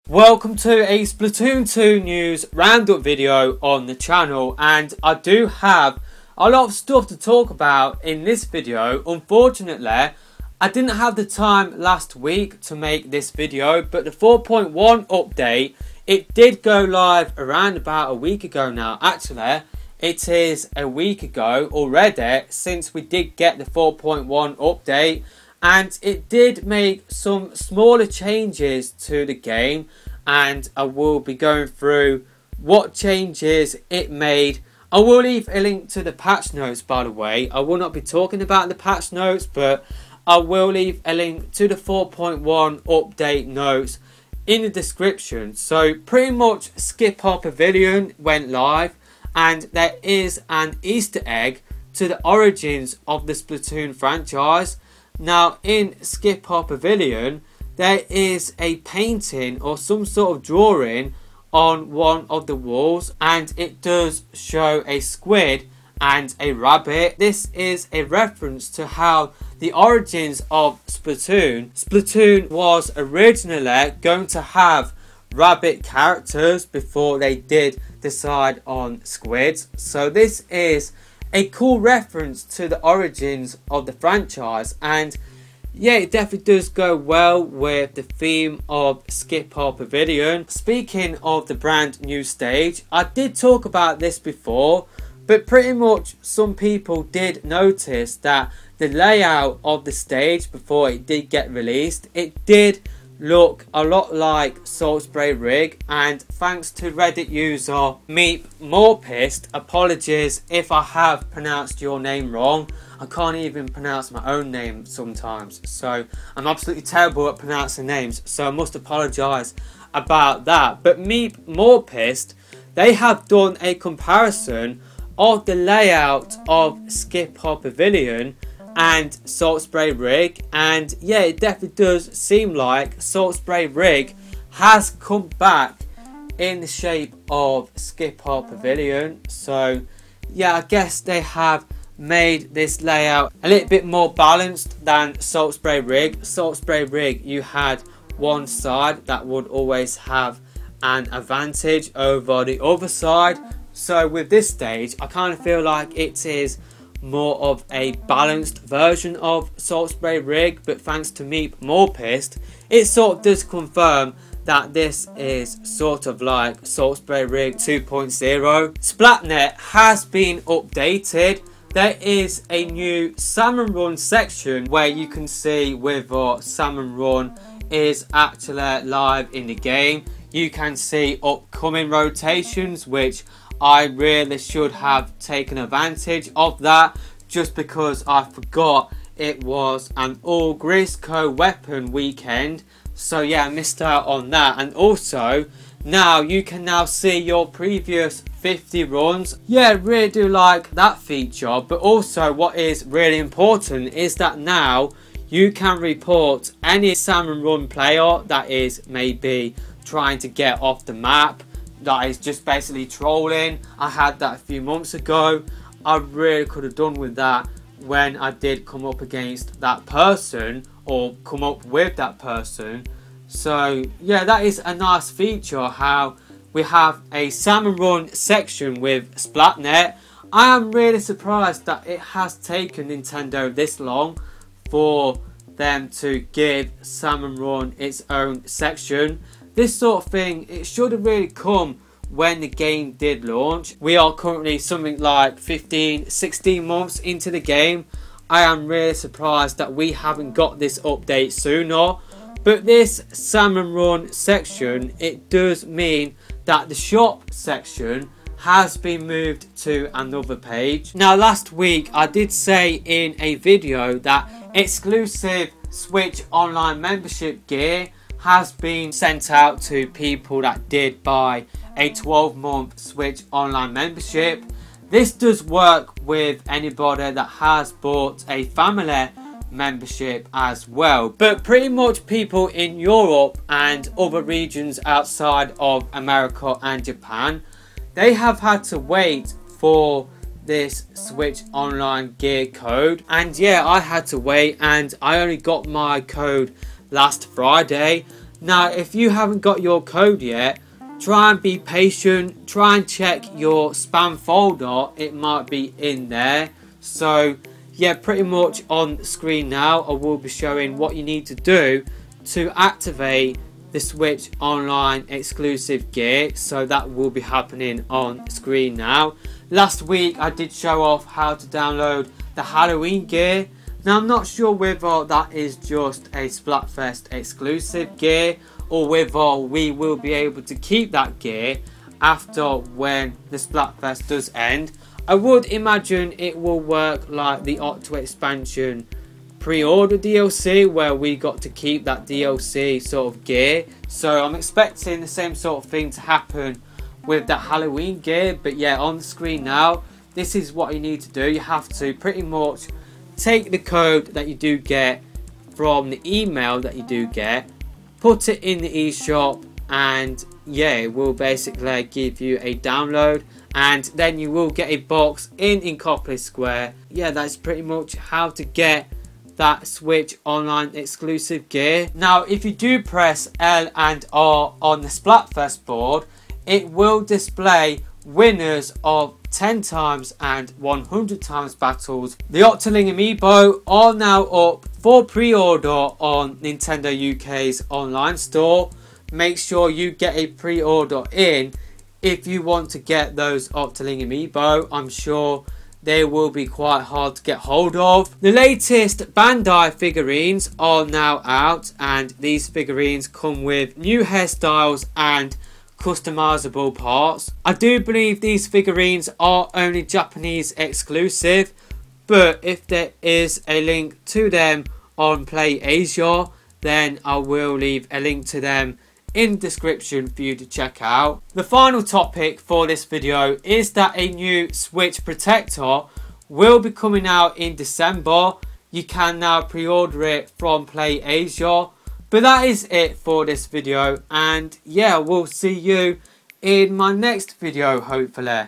Welcome to a Splatoon 2 news roundup video on the channel, and I do have a lot of stuff to talk about in this video. Unfortunately, I didn't have the time last week to make this video, but the 4.1 update, it did go live around about a week ago now. Actually, it is a week ago already since we did get the 4.1 update. And it did make some smaller changes to the game, and I will be going through what changes it made. I will leave a link to the patch notes, by the way. I will not be talking about the patch notes, but I will leave a link to the 4.1 update notes in the description. So pretty much Skip Hop Pavilion went live, and there is an Easter egg to the origins of the Splatoon franchise. Now, in Skip Hop Pavilion, there is a painting or some sort of drawing on one of the walls, and it does show a squid and a rabbit. This is a reference to how the origins of Splatoon was originally going to have rabbit characters before they did decide on squids. So this is a cool reference to the origins of the franchise, and yeah, it definitely does go well with the theme of Skip Hop Pavilion. Speaking of the brand new stage, I did talk about this before, but pretty much some people did notice that the layout of the stage before it did get released, it did look a lot like Salt Spray Rig, and thanks to Reddit user Meep More Pissed, apologies if I have pronounced your name wrong. I can't even pronounce my own name sometimes, so I'm absolutely terrible at pronouncing names, so I must apologise about that. But Meep More Pissed, they have done a comparison of the layout of Skip Hop Pavilion and Salt Spray Rig, and yeah, it definitely does seem like Salt Spray Rig has come back in the shape of Skip Hop Pavilion. So yeah, I guess they have made this layout a little bit more balanced than Salt Spray Rig. Salt Spray Rig, you had one side that would always have an advantage over the other side. So with this stage, I kind of feel like it is more of a balanced version of Salt Spray Rig, but thanks to Meep More Pissed, it sort of does confirm that this is sort of like Salt Spray Rig 2.0. Splatnet has been updated. There is a new Salmon Run section where you can see whether Salmon Run is actually live in the game. You can see upcoming rotations, which I really should have taken advantage of that, just because I forgot it was an all Grisco weapon weekend. So yeah, I missed out on that. And also, now you can now see your previous 50 runs. Yeah, I really do like that feature. But also what is really important is that now you can report any Salmon Run player that is maybe trying to get off the map, that is just basically trolling. I had that a few months ago. I really could have done with that when I did come up against that person or come up with that person. So yeah, that is a nice feature, how we have a Salmon Run section with Splatnet. I am really surprised that it has taken Nintendo this long for them to give Salmon Run its own section. This sort of thing, it should have really come when the game did launch. We are currently something like 15-16 months into the game. I am really surprised that we haven't got this update sooner. But this Salmon Run section, it does mean that the shop section has been moved to another page. Now, last week I did say in a video that exclusive Switch Online membership gear has been sent out to people that did buy a 12-month Switch Online membership. This does work with anybody that has bought a family membership as well, but pretty much people in Europe and other regions outside of America and Japan, they have had to wait for this Switch Online gear code. And yeah, I had to wait, and I only got my code last Friday. Now if you haven't got your code yet, try and be patient, try and check your spam folder, it might be in there. So yeah, pretty much on screen now I will be showing what you need to do to activate the Switch Online exclusive gear. So that will be happening on screen now. Last week I did show off how to download the Halloween gear. Now I'm not sure whether that is just a Splatfest exclusive gear or whether we will be able to keep that gear after when the Splatfest does end. I would imagine it will work like the Octo expansion pre-order DLC where we got to keep that DLC sort of gear. So I'm expecting the same sort of thing to happen with that Halloween gear. But yeah, on the screen now, this is what you need to do. You have to pretty much take the code that you do get from the email that you do get, put it in the eShop, and yeah, it will basically give you a download, and then you will get a box in Incopolis Square. Yeah, that's pretty much how to get that Switch Online exclusive gear. Now if you do press L and R on the Splatfest board, it will display winners of 10 times and 100 times battles. The Octoling amiibo are now up for pre-order on Nintendo UK's online store. Make sure you get a pre-order in if you want to get those Octoling amiibo. I'm sure they will be quite hard to get hold of. The latest Bandai figurines are now out, and these figurines come with new hairstyles and customizable parts. I do believe these figurines are only Japanese exclusive, but if there is a link to them on Play Asia, then I will leave a link to them in the description for you to check out. The final topic for this video is that a new Switch protector will be coming out in December. You can now pre-order it from Play Asia. But that is it for this video, and yeah, we'll see you in my next video hopefully.